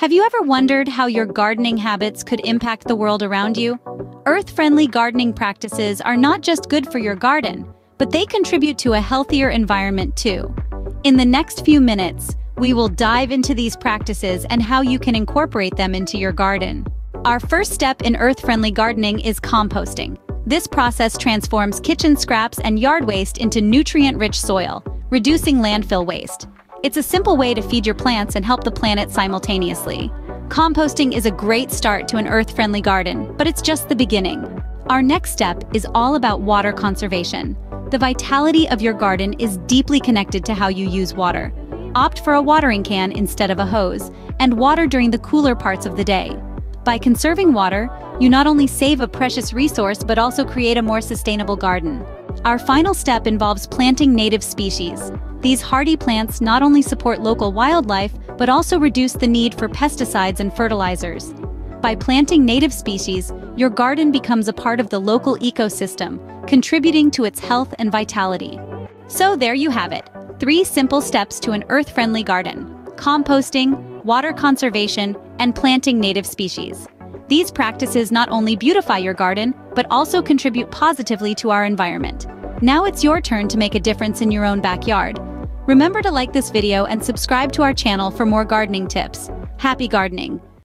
Have you ever wondered how your gardening habits could impact the world around you? Earth-friendly gardening practices are not just good for your garden, but they contribute to a healthier environment too. In the next few minutes, we will dive into these practices and how you can incorporate them into your garden. Our first step in earth-friendly gardening is composting. This process transforms kitchen scraps and yard waste into nutrient-rich soil, reducing landfill waste. It's a simple way to feed your plants and help the planet simultaneously. Composting is a great start to an earth-friendly garden, but it's just the beginning. Our next step is all about water conservation. The vitality of your garden is deeply connected to how you use water. Opt for a watering can instead of a hose, and water during the cooler parts of the day. By conserving water, you not only save a precious resource but also create a more sustainable garden. Our final step involves planting native species. These hardy plants not only support local wildlife, but also reduce the need for pesticides and fertilizers. By planting native species, your garden becomes a part of the local ecosystem, contributing to its health and vitality. So there you have it, 3 simple steps to an earth-friendly garden: composting, water conservation, and planting native species. These practices not only beautify your garden, but also contribute positively to our environment. Now it's your turn to make a difference in your own backyard. Remember to like this video and subscribe to our channel for more gardening tips. Happy gardening!